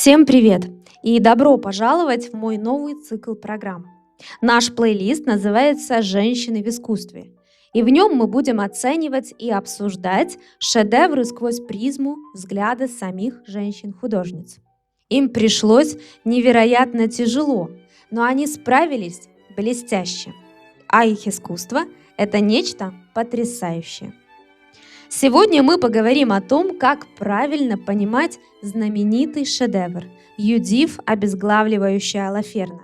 Всем привет и добро пожаловать в мой новый цикл программ. Наш плейлист называется «Женщины в искусстве», и в нем мы будем оценивать и обсуждать шедевры сквозь призму взгляда самих женщин-художниц. Им пришлось невероятно тяжело, но они справились блестяще, а их искусство – это нечто потрясающее. Сегодня мы поговорим о том, как правильно понимать знаменитый шедевр «Юдиф, обезглавливающая Алаферна».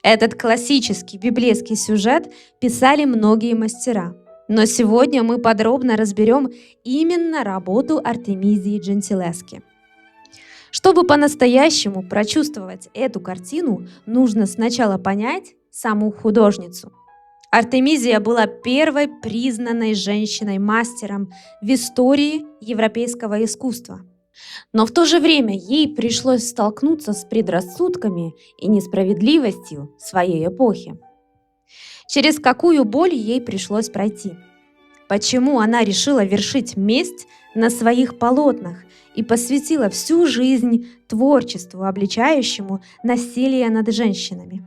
Этот классический библейский сюжет писали многие мастера, но сегодня мы подробно разберем именно работу Артемизии Джентилески. Чтобы по-настоящему прочувствовать эту картину, нужно сначала понять саму художницу. Артемизия была первой признанной женщиной-мастером в истории европейского искусства. Но в то же время ей пришлось столкнуться с предрассудками и несправедливостью своей эпохи. Через какую боль ей пришлось пройти? Почему она решила вершить месть на своих полотнах и посвятила всю жизнь творчеству, обличающему насилие над женщинами?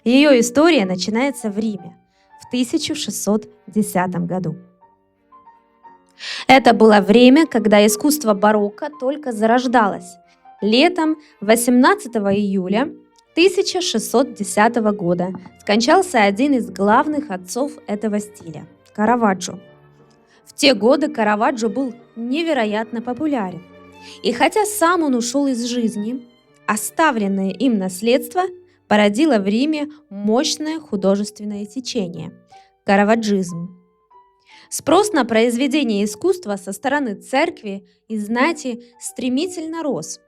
Ее история начинается в Риме в 1610 году. Это было время, когда искусство барокко только зарождалось. Летом 18 июля 1610 года скончался один из главных отцов этого стиля – Караваджо. В те годы Караваджо был невероятно популярен. И хотя сам он ушел из жизни, оставленное им наследство породило в Риме мощное художественное течение – караваджизм. Спрос на произведения искусства со стороны церкви и знати стремительно рос.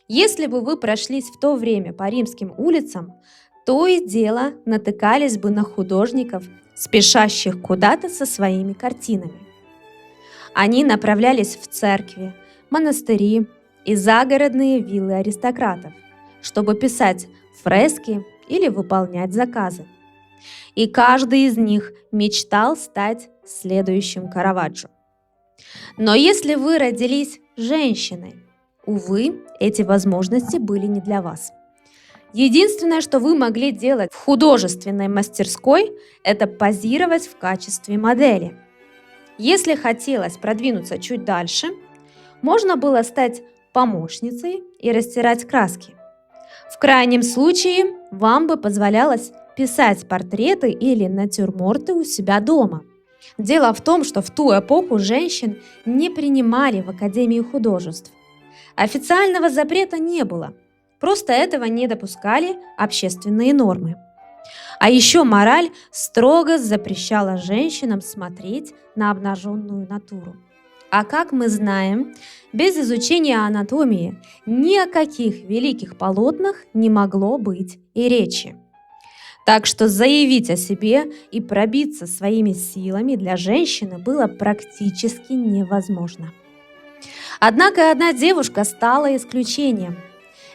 Если бы вы прошлись в то время по римским улицам, то и дело натыкались бы на художников, спешащих куда-то со своими картинами. Они направлялись в церкви, монастыри и загородные виллы аристократов, чтобы писать фрески или выполнять заказы. И каждый из них мечтал стать следующим Караваджо. Но если вы родились женщиной, увы, эти возможности были не для вас. Единственное, что вы могли делать в художественной мастерской, это позировать в качестве модели. Если хотелось продвинуться чуть дальше, можно было стать помощницей и растирать краски. В крайнем случае, вам бы позволялось писать портреты или натюрморты у себя дома. Дело в том, что в ту эпоху женщин не принимали в Академию художеств. Официального запрета не было, просто этого не допускали общественные нормы. А еще мораль строго запрещала женщинам смотреть на обнаженную натуру. А как мы знаем, без изучения анатомии ни о каких великих полотнах не могло быть и речи. Так что заявить о себе и пробиться своими силами для женщины было практически невозможно. Однако одна девушка стала исключением.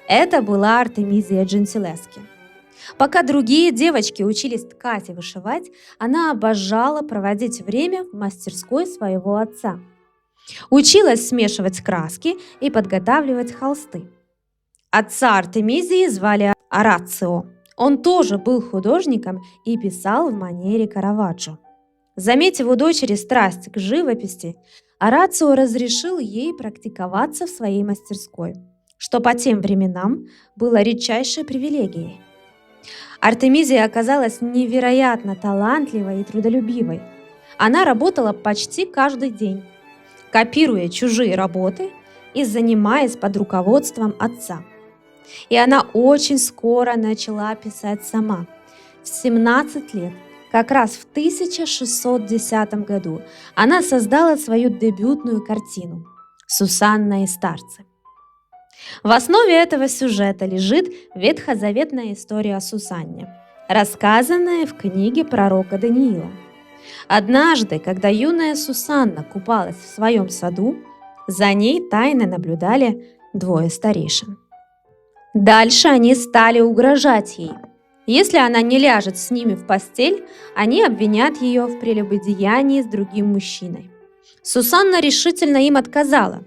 Это была Артемизия Джентилески. Пока другие девочки учились ткать и вышивать, она обожала проводить время в мастерской своего отца. Училась смешивать краски и подготавливать холсты. Отца Артемизии звали Орацио. Он тоже был художником и писал в манере Караваджо. Заметив у дочери страсть к живописи, Орацио разрешил ей практиковаться в своей мастерской, что по тем временам было редчайшей привилегией. Артемизия оказалась невероятно талантливой и трудолюбивой. Она работала почти каждый день, копируя чужие работы и занимаясь под руководством отца. И она очень скоро начала писать сама. В 17 лет, как раз в 1610 году, она создала свою дебютную картину «Сусанна и старцы». В основе этого сюжета лежит ветхозаветная история о Сусанне, рассказанная в книге пророка Даниила. Однажды, когда юная Сусанна купалась в своем саду, за ней тайно наблюдали двое старейшин. Дальше они стали угрожать ей. Если она не ляжет с ними в постель, они обвинят ее в прелюбодеянии с другим мужчиной. Сусанна решительно им отказала.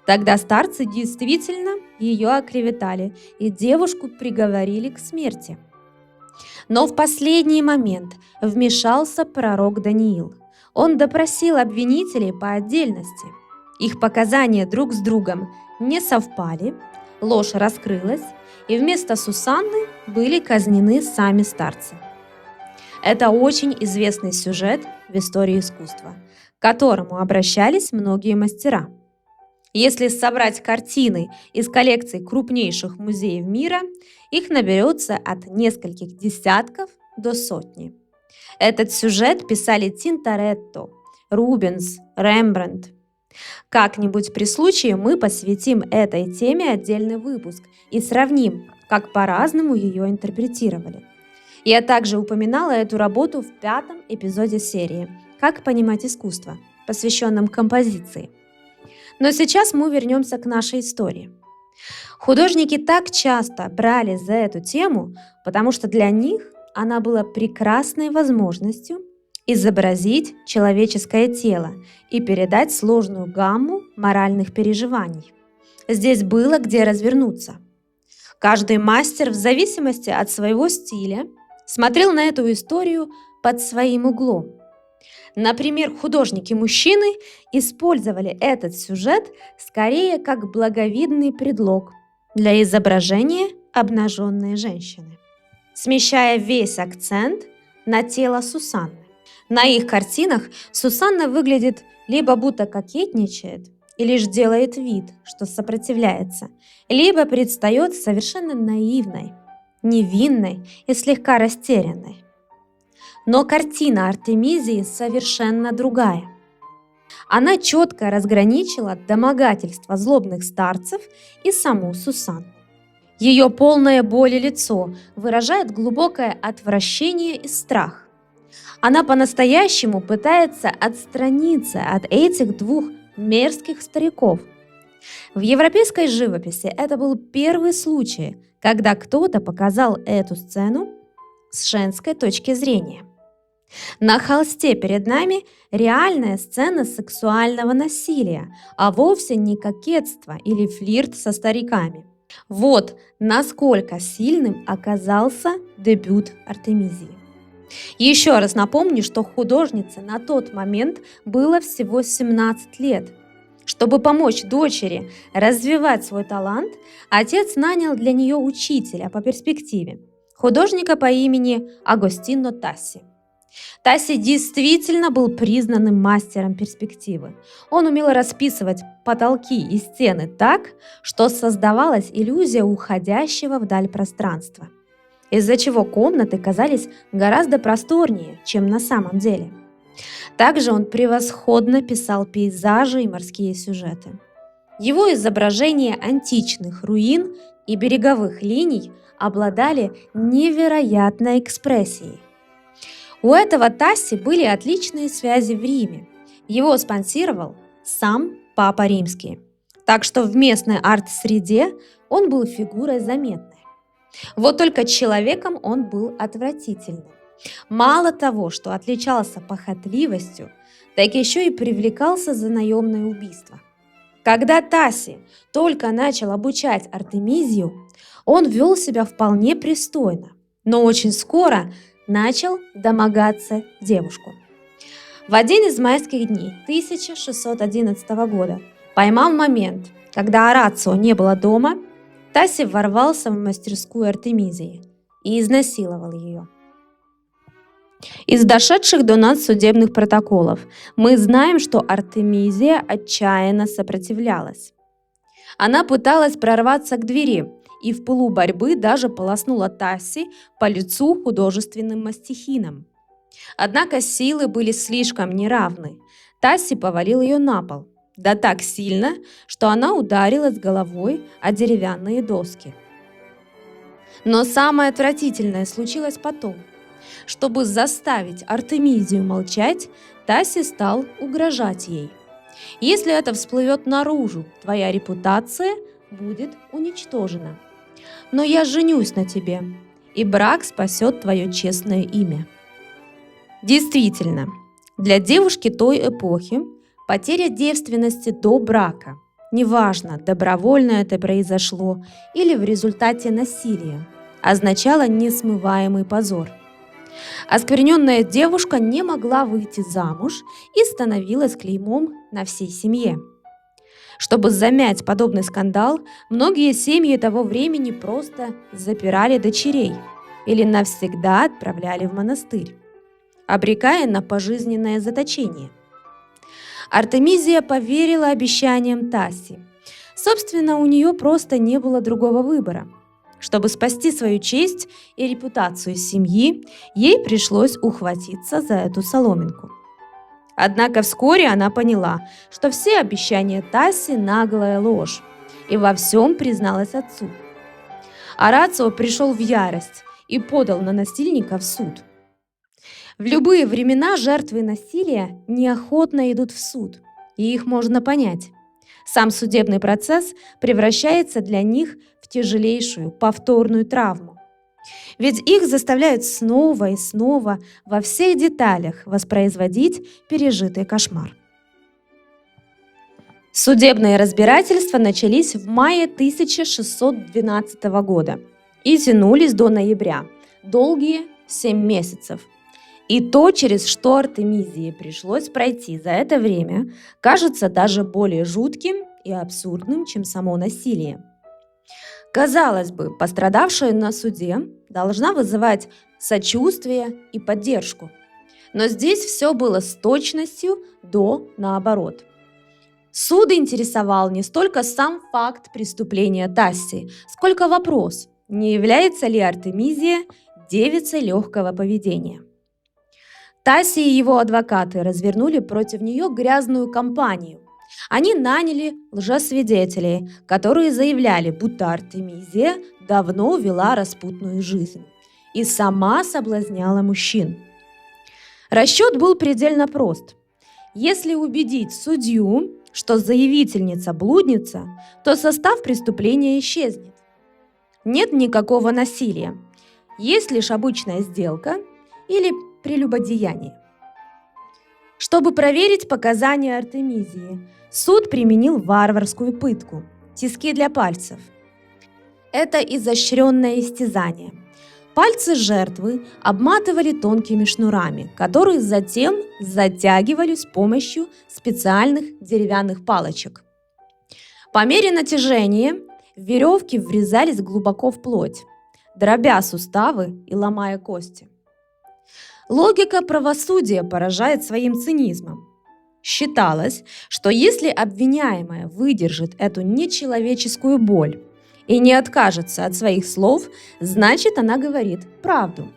Тогда старцы действительно ее оклеветали и девушку приговорили к смерти. Но в последний момент вмешался пророк Даниил. Он допросил обвинителей по отдельности. Их показания друг с другом не совпали, ложь раскрылась, и вместо Сусанны были казнены сами старцы. Это очень известный сюжет в истории искусства, к которому обращались многие мастера. Если собрать картины из коллекций крупнейших музеев мира, их наберется от нескольких десятков до сотни. Этот сюжет писали Тинторетто, Рубенс, Рембрандт. Как-нибудь при случае мы посвятим этой теме отдельный выпуск и сравним, как по-разному ее интерпретировали. Я также упоминала эту работу в 5-м эпизоде серии «Как понимать искусство», посвященном композиции. Но сейчас мы вернемся к нашей истории. Художники так часто брали за эту тему, потому что для них она была прекрасной возможностью изобразить человеческое тело и передать сложную гамму моральных переживаний. Здесь было где развернуться. Каждый мастер в зависимости от своего стиля смотрел на эту историю под своим углом. Например, художники-мужчины использовали этот сюжет скорее как благовидный предлог для изображения обнаженной женщины, смещая весь акцент на тело Сусанны. На их картинах Сусанна выглядит либо будто кокетничает и лишь делает вид, что сопротивляется, либо предстает совершенно наивной, невинной и слегка растерянной. Но картина Артемизии совершенно другая. Она четко разграничила домогательства злобных старцев и саму Сусанну. Ее полное боли лицо выражает глубокое отвращение и страх. Она по-настоящему пытается отстраниться от этих двух мерзких стариков. В европейской живописи это был первый случай, когда кто-то показал эту сцену с женской точки зрения. На холсте перед нами реальная сцена сексуального насилия, а вовсе не кокетство или флирт со стариками. Вот насколько сильным оказался дебют Артемизии. Еще раз напомню, что художнице на тот момент было всего 17 лет. Чтобы помочь дочери развивать свой талант, отец нанял для нее учителя по перспективе, художника по имени Агостино Тасси. Тасси действительно был признанным мастером перспективы. Он умел расписывать потолки и стены так, что создавалась иллюзия уходящего вдаль пространства, из-за чего комнаты казались гораздо просторнее, чем на самом деле. Также он превосходно писал пейзажи и морские сюжеты. Его изображения античных руин и береговых линий обладали невероятной экспрессией. У этого Тасси были отличные связи в Риме. Его спонсировал сам Папа Римский. Так что в местной арт-среде он был фигурой заметной. Вот только человеком он был отвратительным. Мало того, что отличался похотливостью, так еще и привлекался за наемное убийство. Когда Тасси только начал обучать Артемизию, он вел себя вполне пристойно, но очень скоро начал домогаться девушку. В один из майских дней 1611 года, поймав момент, когда Орацио не было дома, Тасси ворвался в мастерскую Артемизии и изнасиловал ее. Из дошедших до нас судебных протоколов мы знаем, что Артемизия отчаянно сопротивлялась. Она пыталась прорваться к двери и в пылу борьбы даже полоснула Тасси по лицу художественным мастихином. Однако силы были слишком неравны. Тасси повалил ее на пол, да так сильно, что она ударилась головой о деревянные доски. Но самое отвратительное случилось потом. Чтобы заставить Артемизию молчать, Тасси стал угрожать ей. «Если это всплывет наружу, твоя репутация будет уничтожена. Но я женюсь на тебе, и брак спасет твое честное имя». Действительно, для девушки той эпохи потеря девственности до брака неважно, добровольно это произошло или в результате насилия, означало несмываемый позор. Оскверненная девушка не могла выйти замуж и становилась клеймом на всей семье. Чтобы замять подобный скандал, многие семьи того времени просто запирали дочерей или навсегда отправляли в монастырь, обрекая на пожизненное заточение. Артемизия поверила обещаниям Таси. Собственно, у нее просто не было другого выбора. Чтобы спасти свою честь и репутацию семьи, ей пришлось ухватиться за эту соломинку. Однако вскоре она поняла, что все обещания Таси – наглая ложь, и во всем призналась отцу. Орацио пришел в ярость и подал на насильника в суд. В любые времена жертвы насилия неохотно идут в суд, и их можно понять. Сам судебный процесс превращается для них в тяжелейшую повторную травму. Ведь их заставляют снова и снова во всех деталях воспроизводить пережитый кошмар. Судебные разбирательства начались в мае 1612 года и тянулись до ноября, долгие 7 месяцев. И то, через что Артемизии пришлось пройти за это время, кажется даже более жутким и абсурдным, чем само насилие. Казалось бы, пострадавшая на суде должна вызывать сочувствие и поддержку. Но здесь все было с точностью до наоборот. Суд интересовал не столько сам факт преступления Тасси, сколько вопрос, не является ли Артемизия девицей легкого поведения. Тасси и его адвокаты развернули против нее грязную кампанию. Они наняли лжесвидетелей, которые заявляли, будто Артемизия давно вела распутную жизнь и сама соблазняла мужчин. Расчет был предельно прост. Если убедить судью, что заявительница блудница, то состав преступления исчезнет. Нет никакого насилия, есть лишь обычная сделка или прелюбодеяние. Чтобы проверить показания Артемизии, суд применил варварскую пытку – тиски для пальцев. Это изощренное истязание. Пальцы жертвы обматывали тонкими шнурами, которые затем затягивали с помощью специальных деревянных палочек. По мере натяжения веревки врезались глубоко в плоть, дробя суставы и ломая кости. Логика правосудия поражает своим цинизмом. Считалось, что если обвиняемая выдержит эту нечеловеческую боль и не откажется от своих слов, значит, она говорит правду.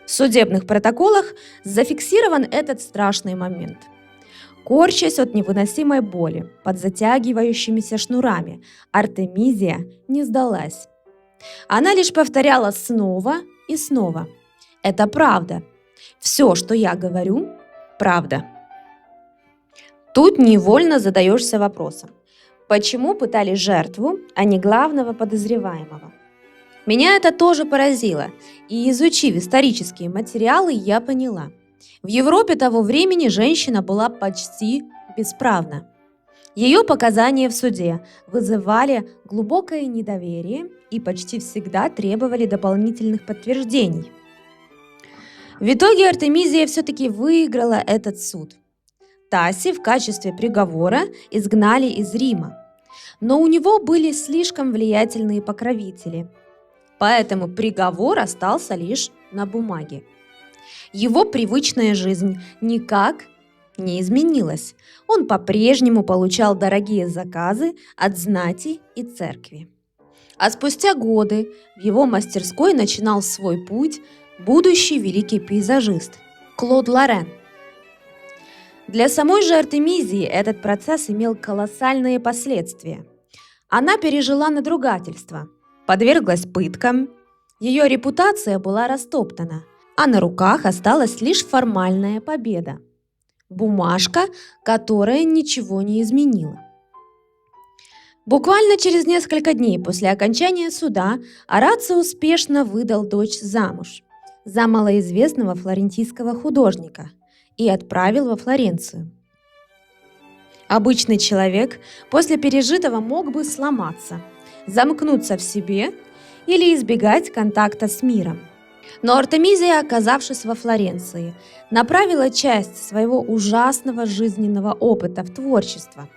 В судебных протоколах зафиксирован этот страшный момент. Корчась от невыносимой боли под затягивающимися шнурами, Артемизия не сдалась. Она лишь повторяла снова и снова: «Это правда. Все, что я говорю, правда». Тут невольно задаешься вопросом: почему пытали жертву, а не главного подозреваемого? Меня это тоже поразило, и изучив исторические материалы, я поняла. В Европе того времени женщина была почти бесправна. Ее показания в суде вызывали глубокое недоверие и почти всегда требовали дополнительных подтверждений. В итоге Артемизия все-таки выиграла этот суд. Тасси в качестве приговора изгнали из Рима, но у него были слишком влиятельные покровители, поэтому приговор остался лишь на бумаге. Его привычная жизнь никак не изменилась. Он по-прежнему получал дорогие заказы от знати и церкви. А спустя годы в его мастерской начинал свой путь будущий великий пейзажист Клод Лорен. Для самой же Артемизии этот процесс имел колоссальные последствия. Она пережила надругательство, подверглась пыткам, ее репутация была растоптана, а на руках осталась лишь формальная победа – бумажка, которая ничего не изменила. Буквально через несколько дней после окончания суда Орацио успешно выдал дочь замуж за малоизвестного флорентийского художника и отправил во Флоренцию. Обычный человек после пережитого мог бы сломаться, замкнуться в себе или избегать контакта с миром. Но Артемизия, оказавшись во Флоренции, направила часть своего ужасного жизненного опыта в творчество.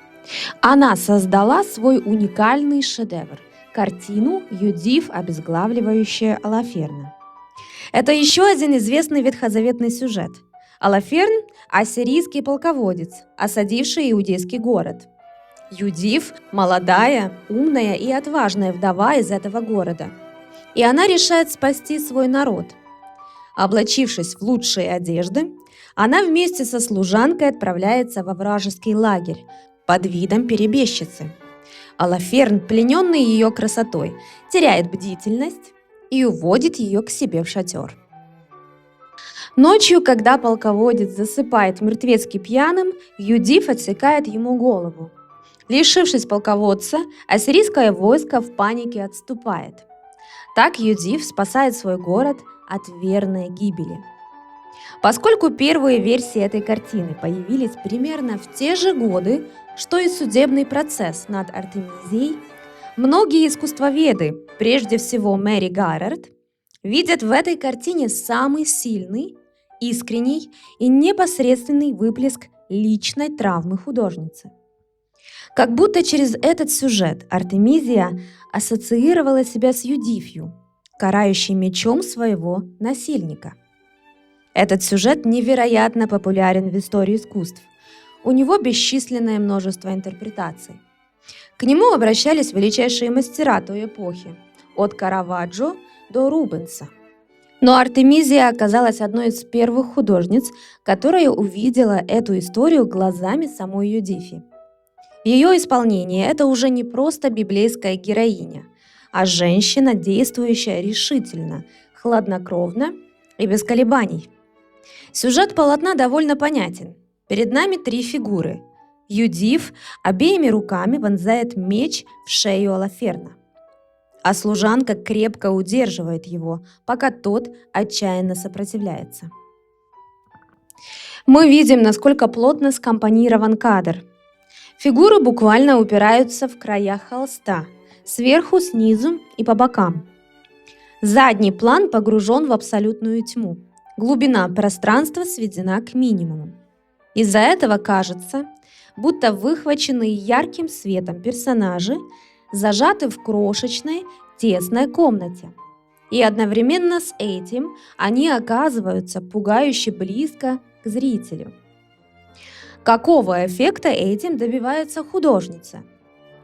Она создала свой уникальный шедевр – картину «Юдиф, обезглавливающая Олаферна». Это еще один известный ветхозаветный сюжет. Олаферн – ассирийский полководец, осадивший иудейский город. Юдиф – молодая, умная и отважная вдова из этого города. И она решает спасти свой народ. Облачившись в лучшие одежды, она вместе со служанкой отправляется во вражеский лагерь под видом перебежчицы. Олаферн, плененный ее красотой, теряет бдительность и уводит ее к себе в шатер. Ночью, когда полководец засыпает мертвецки пьяным, Юдиф отсекает ему голову. Лишившись полководца, ассирийское войско в панике отступает. Так Юдиф спасает свой город от верной гибели. Поскольку первые версии этой картины появились примерно в те же годы, что и судебный процесс над Артемизией, многие искусствоведы, прежде всего Мэри Гаррард, видят в этой картине самый сильный, искренний и непосредственный выплеск личной травмы художницы. Как будто через этот сюжет Артемизия ассоциировала себя с Юдифью, карающей мечом своего насильника. Этот сюжет невероятно популярен в истории искусств. У него бесчисленное множество интерпретаций. К нему обращались величайшие мастера той эпохи, от Караваджо до Рубенса. Но Артемизия оказалась одной из первых художниц, которая увидела эту историю глазами самой Юдифи. В ее исполнении это уже не просто библейская героиня, а женщина, действующая решительно, хладнокровно и без колебаний. Сюжет полотна довольно понятен. Перед нами три фигуры. Юдиф обеими руками вонзает меч в шею Олаферна, а служанка крепко удерживает его, пока тот отчаянно сопротивляется. Мы видим, насколько плотно скомпонирован кадр. Фигуры буквально упираются в края холста, сверху, снизу и по бокам. Задний план погружен в абсолютную тьму. Глубина пространства сведена к минимуму. Из-за этого кажется, будто выхваченные ярким светом персонажи зажаты в крошечной, тесной комнате. И одновременно с этим они оказываются пугающе близко к зрителю. Какого эффекта этим добивается художница?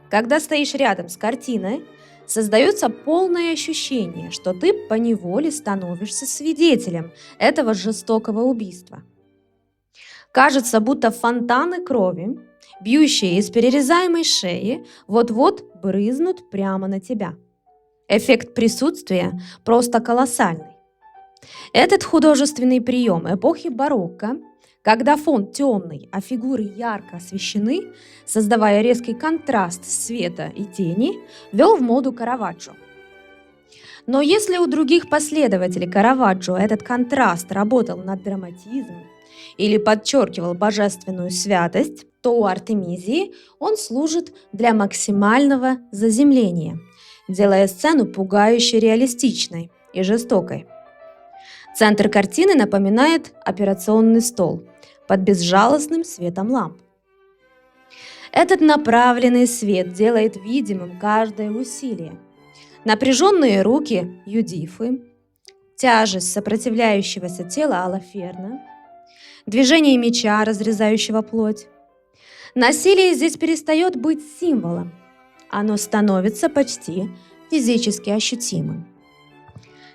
Когда стоишь рядом с картиной, создается полное ощущение, что ты поневоле становишься свидетелем этого жестокого убийства. Кажется, будто фонтаны крови, бьющие из перерезаемой шеи, вот-вот брызнут прямо на тебя. Эффект присутствия просто колоссальный. Этот художественный прием эпохи барокко, когда фон темный, а фигуры ярко освещены, создавая резкий контраст света и тени, ввел в моду Караваджо. Но если у других последователей Караваджо этот контраст работал над драматизмом или подчеркивал божественную святость, то у Артемизии он служит для максимального заземления, делая сцену пугающе реалистичной и жестокой. Центр картины напоминает операционный стол под безжалостным светом ламп. Этот направленный свет делает видимым каждое усилие. Напряженные руки Юдифы, тяжесть сопротивляющегося тела Олаферна, движение меча, разрезающего плоть. Насилие здесь перестает быть символом. Оно становится почти физически ощутимым.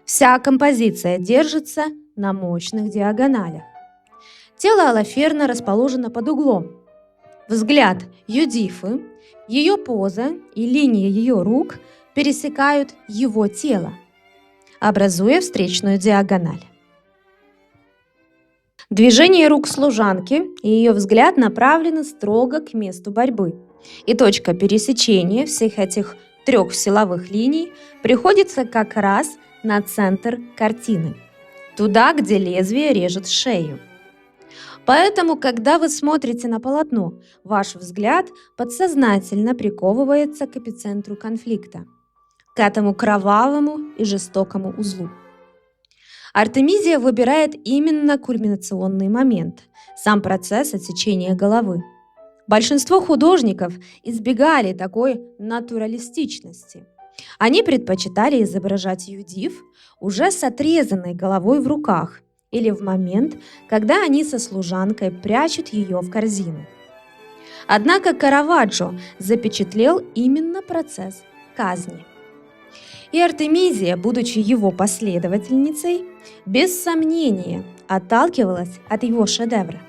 Вся композиция держится на мощных диагоналях. Тело Олаферна расположено под углом. Взгляд Юдифы, ее поза и линия ее рук пересекают его тело, образуя встречную диагональ. Движение рук служанки и ее взгляд направлены строго к месту борьбы, и точка пересечения всех этих трех силовых линий приходится как раз на центр картины, туда, где лезвие режет шею. Поэтому, когда вы смотрите на полотно, ваш взгляд подсознательно приковывается к эпицентру конфликта, к этому кровавому и жестокому узлу. Артемизия выбирает именно кульминационный момент, сам процесс отсечения головы. Большинство художников избегали такой натуралистичности. Они предпочитали изображать Юдиф уже с отрезанной головой в руках или в момент, когда они со служанкой прячут ее в корзину. Однако Караваджо запечатлел именно процесс казни. И Артемизия, будучи его последовательницей, без сомнения отталкивалась от его шедевра.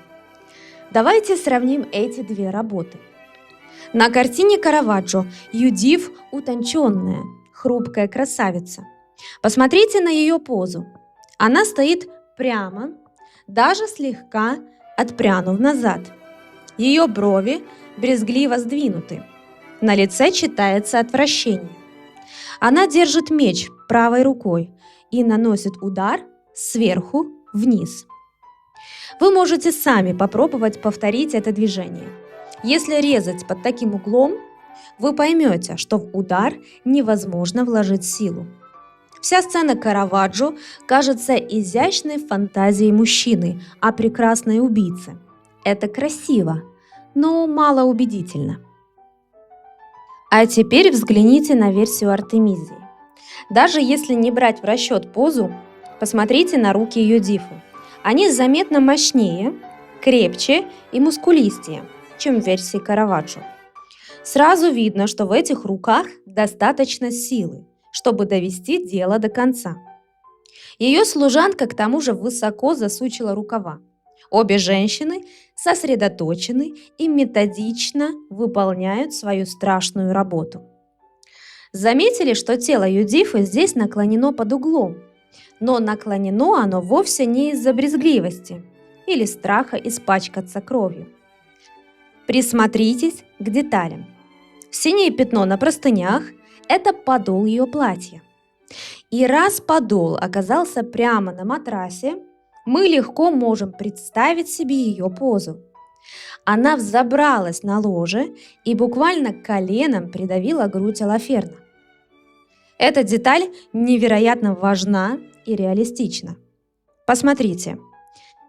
Давайте сравним эти две работы. На картине Караваджо Юдиф утонченная, хрупкая красавица. Посмотрите на ее позу. Она стоит прямо, даже слегка отпрянув назад. Ее брови брезгливо сдвинуты. На лице читается отвращение. Она держит меч правой рукой и наносит удар сверху вниз. Вы можете сами попробовать повторить это движение. Если резать под таким углом, вы поймете, что в удар невозможно вложить силу. Вся сцена Караваджо кажется изящной фантазией мужчины о прекрасной убийце. Это красиво, но малоубедительно. А теперь взгляните на версию Артемизии. Даже если не брать в расчет позу, посмотрите на руки Юдифы. Они заметно мощнее, крепче и мускулистее, чем в версии Караваджо. Сразу видно, что в этих руках достаточно силы, чтобы довести дело до конца. Ее служанка к тому же высоко засучила рукава. Обе женщины сосредоточены и методично выполняют свою страшную работу. Заметили, что тело Юдифы здесь наклонено под углом, но наклонено оно вовсе не из-за брезгливости или страха испачкаться кровью. Присмотритесь к деталям. Синее пятно на простынях – это подол ее платья. И раз подол оказался прямо на матрасе, мы легко можем представить себе ее позу. Она взобралась на ложе и буквально коленом придавила грудь Алаферна. Эта деталь невероятно важна и реалистична. Посмотрите.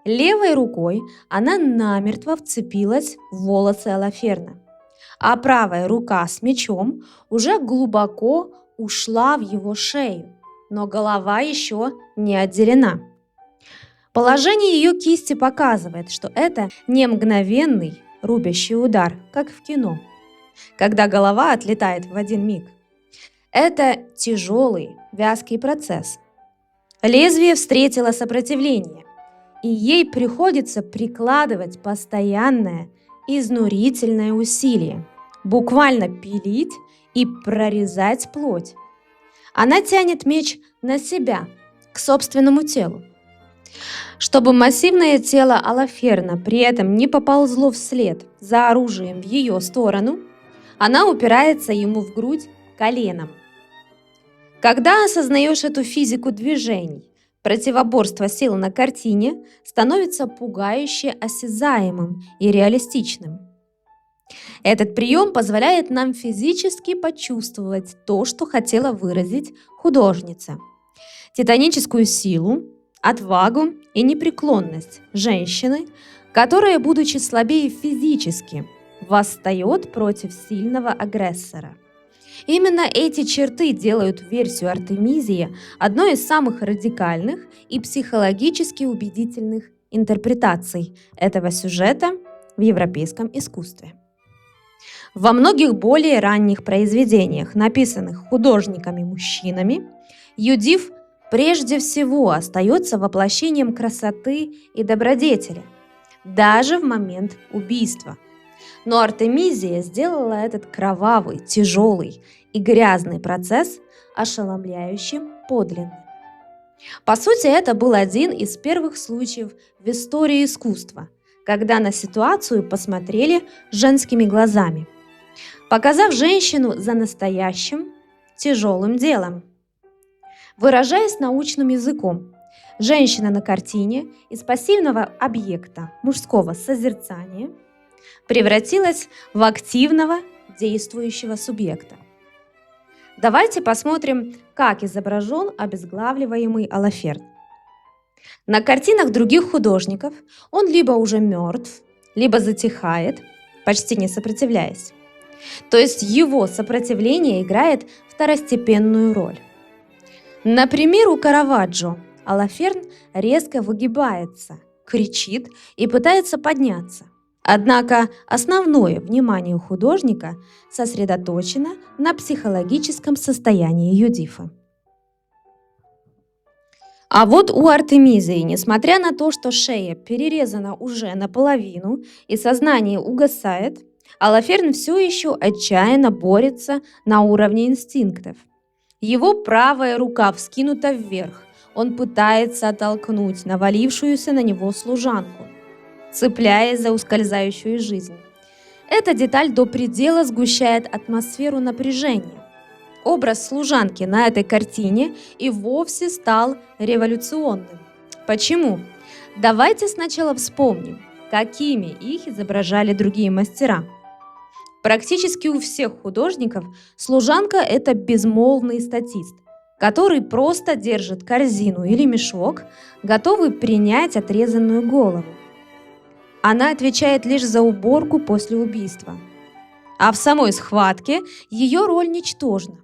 Левой рукой она намертво вцепилась в волосы Алаферна, а правая рука с мечом уже глубоко ушла в его шею, но голова еще не отделена. Положение ее кисти показывает, что это не мгновенный рубящий удар, как в кино, когда голова отлетает в один миг. Это тяжелый, вязкий процесс. Лезвие встретило сопротивление, и ей приходится прикладывать постоянное, изнурительное усилие, буквально пилить и прорезать плоть. Она тянет меч на себя, к собственному телу. Чтобы массивное тело Алаферна при этом не поползло вслед за оружием в ее сторону, она упирается ему в грудь коленом. Когда осознаешь эту физику движений, противоборство сил на картине становится пугающе осязаемым и реалистичным. Этот прием позволяет нам физически почувствовать то, что хотела выразить художница. Титаническую силу, отвагу и непреклонность женщины, которая, будучи слабее физически, восстает против сильного агрессора. Именно эти черты делают версию Артемизии одной из самых радикальных и психологически убедительных интерпретаций этого сюжета в европейском искусстве. Во многих более ранних произведениях, написанных художниками-мужчинами, Юдиф прежде всего остается воплощением красоты и добродетели, даже в момент убийства. Но Артемизия сделала этот кровавый, тяжелый и грязный процесс ошеломляющим подлинным. По сути, это был один из первых случаев в истории искусства, когда на ситуацию посмотрели женскими глазами, показав женщину за настоящим тяжелым делом. Выражаясь научным языком, Женщина на картине из пассивного объекта мужского созерцания превратилась в активного действующего субъекта. Давайте посмотрим, как изображен обезглавливаемый Алаферн. На картинах других художников он либо уже мертв, либо затихает, почти не сопротивляясь. То есть его сопротивление играет второстепенную роль. Например, у Караваджо Алаферн резко выгибается, кричит и пытается подняться. Однако основное внимание у художника сосредоточено на психологическом состоянии Юдифы. А вот у Артемизии, несмотря на то, что шея перерезана уже наполовину и сознание угасает, Алаферн все еще отчаянно борется на уровне инстинктов. Его правая рука вскинута вверх, он пытается оттолкнуть навалившуюся на него служанку, цепляясь за ускользающую жизнь. Эта деталь до предела сгущает атмосферу напряжения. Образ служанки на этой картине и вовсе стал революционным. Почему? Давайте сначала вспомним, какими их изображали другие мастера. Практически у всех художников служанка – это безмолвный статист, который просто держит корзину или мешок, готовый принять отрезанную голову. Она отвечает лишь за уборку после убийства. А в самой схватке ее роль ничтожна.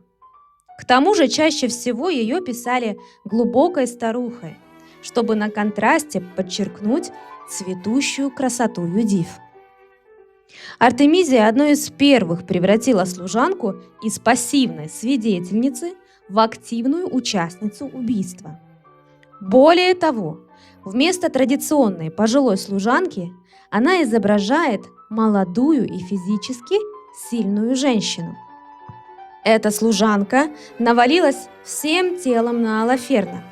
К тому же чаще всего ее писали глубокой старухой, чтобы на контрасте подчеркнуть цветущую красоту Юдиф. Артемизия одной из первых превратила служанку из пассивной свидетельницы в активную участницу убийства. Более того, вместо традиционной пожилой служанки она изображает молодую и физически сильную женщину. Эта служанка навалилась всем телом на Алаферна,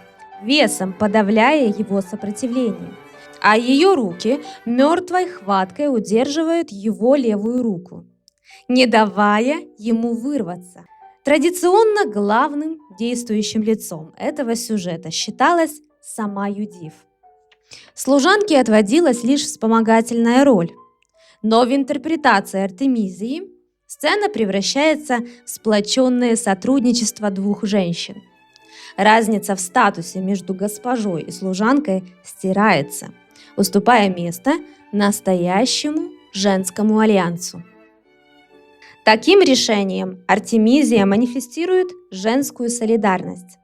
весом подавляя его сопротивление, а ее руки мертвой хваткой удерживают его левую руку, не давая ему вырваться. Традиционно главным действующим лицом этого сюжета считалась сама Юдиф. Служанке отводилась лишь вспомогательная роль, но в интерпретации Артемизии сцена превращается в сплоченное сотрудничество двух женщин. Разница в статусе между госпожой и служанкой стирается, уступая место настоящему женскому альянсу. Таким решением Артемизия манифестирует женскую солидарность,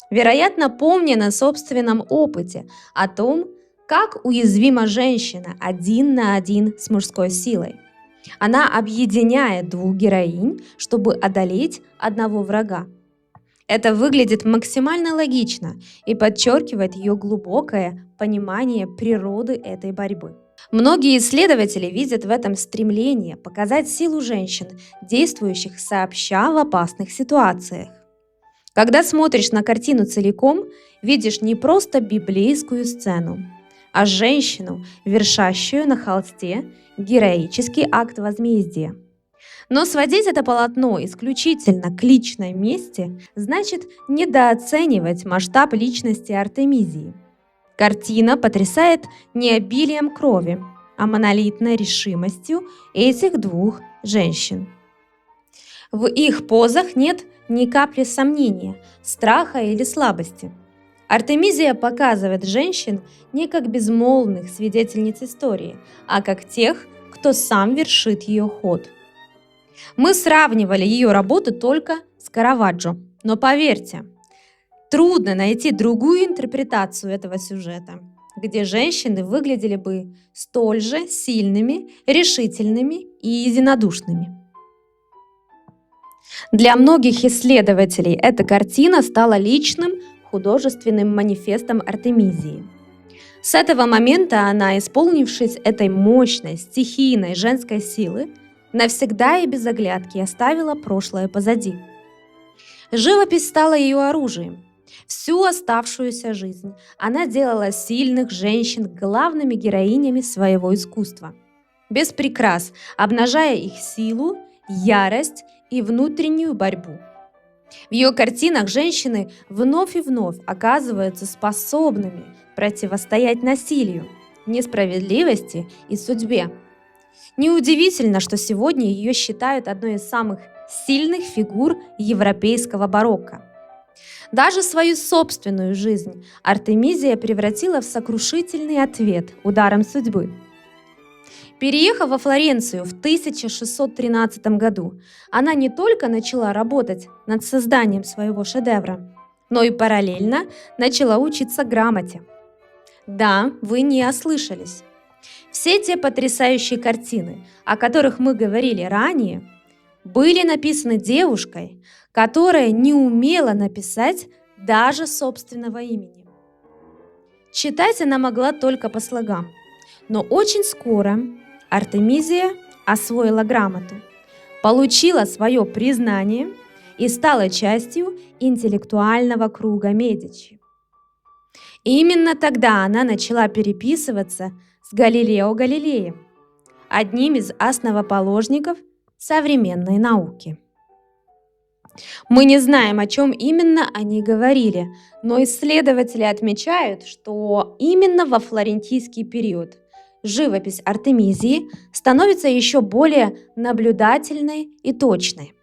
вероятно, помня на собственном опыте о том, как уязвима женщина один на один с мужской силой. Она объединяет двух героинь, чтобы одолеть одного врага. Это выглядит максимально логично и подчеркивает ее глубокое понимание природы этой борьбы. Многие исследователи видят в этом стремление показать силу женщин, действующих сообща в опасных ситуациях. Когда смотришь на картину целиком, видишь не просто библейскую сцену, а женщину, вершащую на холсте героический акт возмездия. Но сводить это полотно исключительно к личной мести значит недооценивать масштаб личности Артемизии. Картина потрясает не обилием крови, а монолитной решимостью этих двух женщин. В их позах нет ни капли сомнения, страха или слабости. Артемизия показывает женщин не как безмолвных свидетельниц истории, а как тех, кто сам вершит ее ход. Мы сравнивали ее работу только с Караваджо, но поверьте, трудно найти другую интерпретацию этого сюжета, где женщины выглядели бы столь же сильными, решительными и единодушными. Для многих исследователей эта картина стала личным художественным манифестом Артемизии. С этого момента она, исполнившись этой мощной, стихийной женской силы, навсегда и без оглядки оставила прошлое позади. Живопись стала ее оружием. Всю оставшуюся жизнь она делала сильных женщин главными героинями своего искусства, без прикрас, обнажая их силу, ярость и внутреннюю борьбу. В ее картинах женщины вновь и вновь оказываются способными противостоять насилию, несправедливости и судьбе. Неудивительно, что сегодня ее считают одной из самых сильных фигур европейского барокко. Даже свою собственную жизнь Артемизия превратила в сокрушительный ответ ударом судьбы. Переехав во Флоренцию в 1613 году, она не только начала работать над созданием своего шедевра, но и параллельно начала учиться грамоте. Да, вы не ослышались. Все те потрясающие картины, о которых мы говорили ранее, были написаны девушкой, которая не умела написать даже собственного имени. Читать она могла только по слогам, но очень скоро Артемизия освоила грамоту, получила свое признание и стала частью интеллектуального круга Медичи. И именно тогда она начала переписываться с Галилео Галилеем, одним из основоположников современной науки. Мы не знаем, о чем именно они говорили, но исследователи отмечают, что именно во флорентийский период живопись Артемизии становится еще более наблюдательной и точной.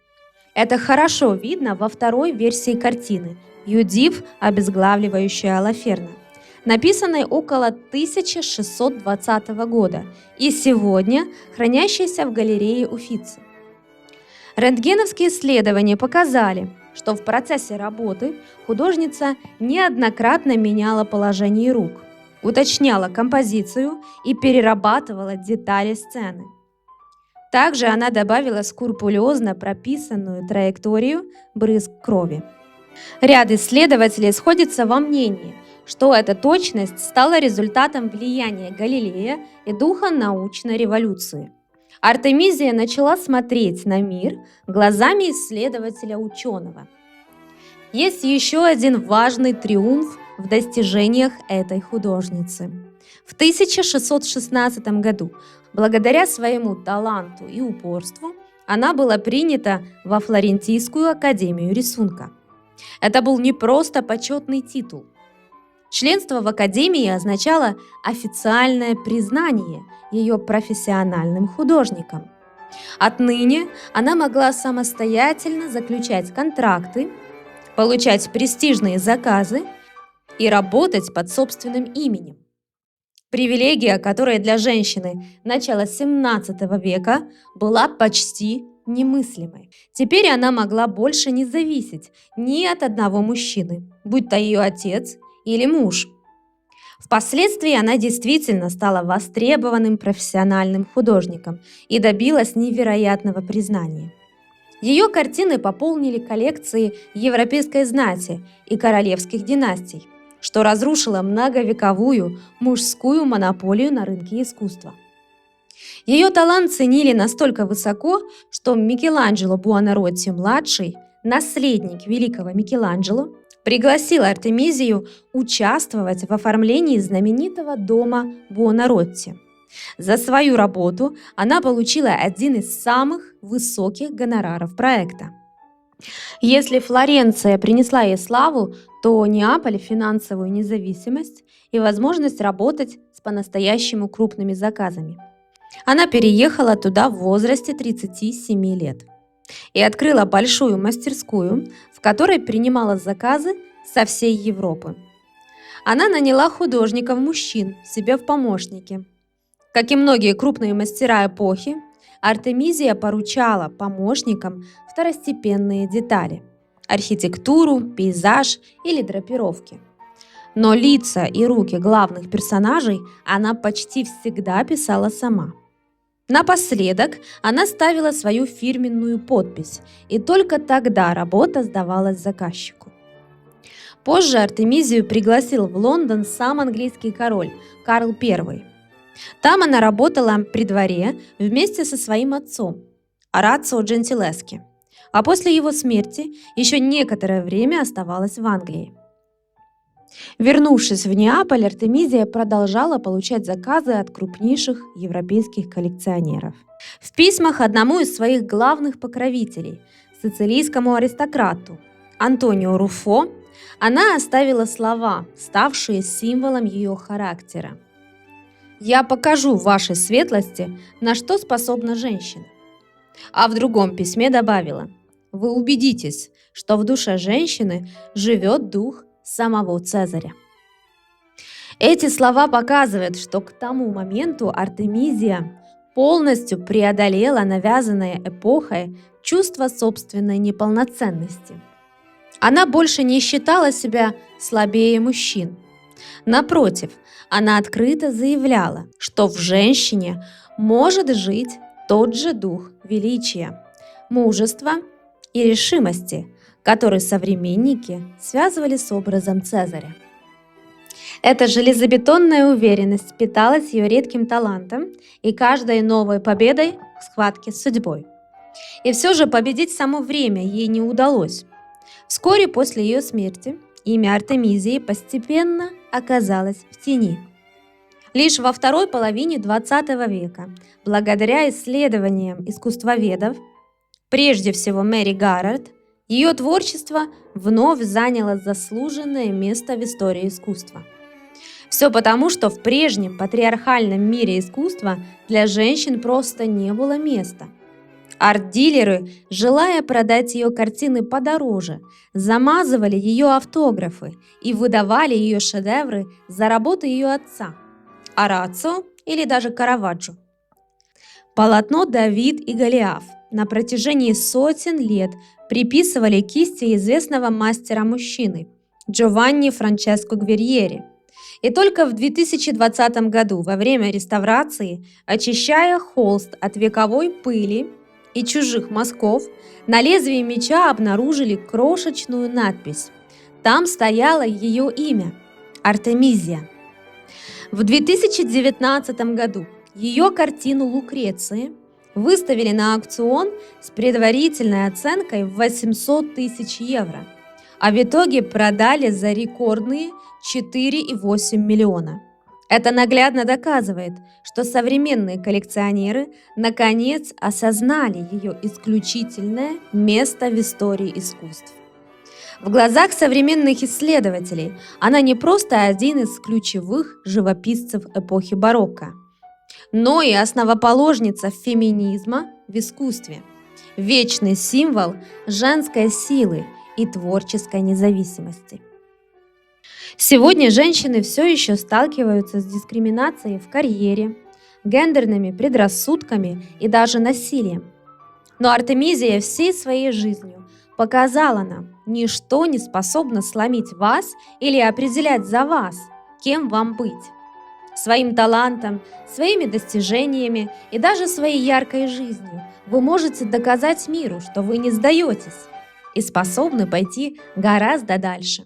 Это хорошо видно во второй версии картины «Юдив, обезглавливающая Алаферна», написанной около 1620 года и сегодня хранящейся в галерее Уффици. Рентгеновские исследования показали, что в процессе работы художница неоднократно меняла положение рук, уточняла композицию и перерабатывала детали сцены. Также она добавила скрупулезно прописанную траекторию брызг крови. Ряд исследователей сходится во мнении, что эта точность стала результатом влияния Галилея и духа научной революции. Артемизия начала смотреть на мир глазами исследователя-ученого. Есть еще один важный триумф в достижениях этой художницы. В 1616 году, благодаря своему таланту и упорству, она была принята во Флорентийскую академию рисунка. Это был не просто почетный титул. Членство в академии означало официальное признание ее профессиональным художником. Отныне она могла самостоятельно заключать контракты, получать престижные заказы и работать под собственным именем. Привилегия, которая для женщины начала 17 века была почти немыслимой. Теперь она могла больше не зависеть ни от одного мужчины, будь то ее отец или муж. Впоследствии она действительно стала востребованным профессиональным художником и добилась невероятного признания. Ее картины пополнили коллекции европейской знати и королевских династий, что разрушило многовековую мужскую монополию на рынке искусства. Ее талант ценили настолько высоко, что Микеланджело Буонаротти-младший, наследник великого Микеланджело, пригласил Артемизию участвовать в оформлении знаменитого дома Буонаротти. За свою работу она получила один из самых высоких гонораров проекта. Если Флоренция принесла ей славу, то Неаполь – финансовую независимость и возможность работать с по-настоящему крупными заказами. Она переехала туда в возрасте 37 лет и открыла большую мастерскую, в которой принимала заказы со всей Европы. Она наняла художников-мужчин себе в помощники. Как и многие крупные мастера эпохи, Артемизия поручала помощникам второстепенные детали – архитектуру, пейзаж или драпировки. Но лица и руки главных персонажей она почти всегда писала сама. Напоследок она ставила свою фирменную подпись, и только тогда работа сдавалась заказчику. Позже Артемизию пригласил в Лондон сам английский король Карл I. Там она работала при дворе вместе со своим отцом Орацио Джентилески, а после его смерти еще некоторое время оставалась в Англии. Вернувшись в Неаполь, Артемизия продолжала получать заказы от крупнейших европейских коллекционеров. В письмах одному из своих главных покровителей, сицилийскому аристократу Антонио Руффо, она оставила слова, ставшие символом ее характера. «Я покажу вашей светлости, на что способна женщина». А в другом письме добавила: «Вы убедитесь, что в душе женщины живет дух самого Цезаря». Эти слова показывают, что к тому моменту Артемизия полностью преодолела навязанное эпохой чувство собственной неполноценности. Она больше не считала себя слабее мужчин. Напротив, она открыто заявляла, что в женщине может жить тот же дух величия, мужества и решимости, который современники связывали с образом Цезаря. Эта железобетонная уверенность питалась ее редким талантом и каждой новой победой в схватке с судьбой. И все же победить само время ей не удалось. Вскоре после ее смерти имя Артемизии постепенно оказалось в тени. Лишь во второй половине XX века, благодаря исследованиям искусствоведов, прежде всего Мэри Гаррард, ее творчество вновь заняло заслуженное место в истории искусства. Все потому, что в прежнем патриархальном мире искусства для женщин просто не было места. Арт-дилеры, желая продать ее картины подороже, замазывали ее автографы и выдавали ее шедевры за работы ее отца – Орацио или даже Караваджо. Полотно «Давид и Голиаф» на протяжении сотен лет приписывали кисти известного мастера-мужчины Джованни Франческо Гверьери. И только в 2020 году, во время реставрации, очищая холст от вековой пыли и чужих мазков, на лезвии меча обнаружили крошечную надпись. Там стояло ее имя – Артемизия. В 2019 году ее картину «Лукреции» выставили на аукцион с предварительной оценкой в 800 тысяч евро, а в итоге продали за рекордные 4,8 миллиона. Это наглядно доказывает, что современные коллекционеры наконец осознали ее исключительное место в истории искусств. В глазах современных исследователей она не просто один из ключевых живописцев эпохи барокко, но и основоположница феминизма в искусстве, вечный символ женской силы и творческой независимости. Сегодня женщины все еще сталкиваются с дискриминацией в карьере, гендерными предрассудками и даже насилием. Но Артемизия всей своей жизнью показала нам, ничто не способно сломить вас или определять за вас, кем вам быть. Своим талантом, своими достижениями и даже своей яркой жизнью вы можете доказать миру, что вы не сдаетесь и способны пойти гораздо дальше.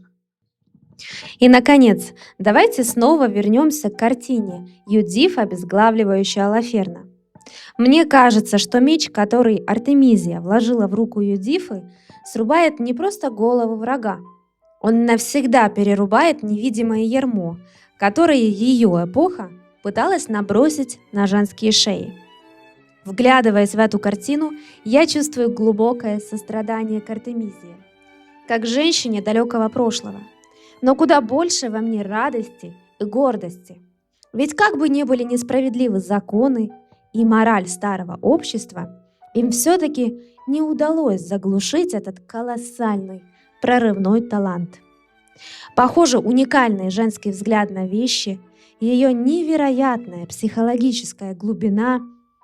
И, наконец, давайте снова вернемся к картине «Юдиф, обезглавливающая Алаферна». Мне кажется, что меч, который Артемизия вложила в руку Юдифы, срубает не просто голову врага. Он навсегда перерубает невидимое ярмо, которое ее эпоха пыталась набросить на женские шеи. Вглядываясь в эту картину, я чувствую глубокое сострадание к Артемизии, как женщине далекого прошлого. Но куда больше во мне радости и гордости. Ведь как бы ни были несправедливы законы и мораль старого общества, им все-таки не удалось заглушить этот колоссальный прорывной талант. Похоже, уникальный женский взгляд на вещи, ее невероятная психологическая глубина,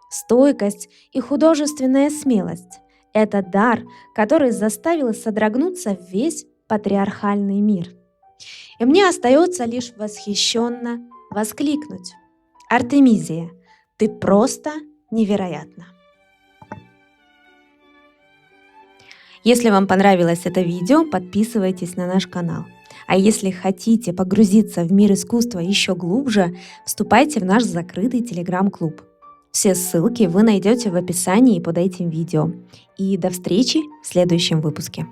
стойкость и художественная смелость – это дар, который заставил содрогнуться весь патриархальный мир. И мне остается лишь восхищенно воскликнуть: Артемизия, ты просто невероятна! Если вам понравилось это видео, подписывайтесь на наш канал. А если хотите погрузиться в мир искусства еще глубже, вступайте в наш закрытый телеграм-клуб. Все ссылки вы найдете в описании под этим видео. И до встречи в следующем выпуске.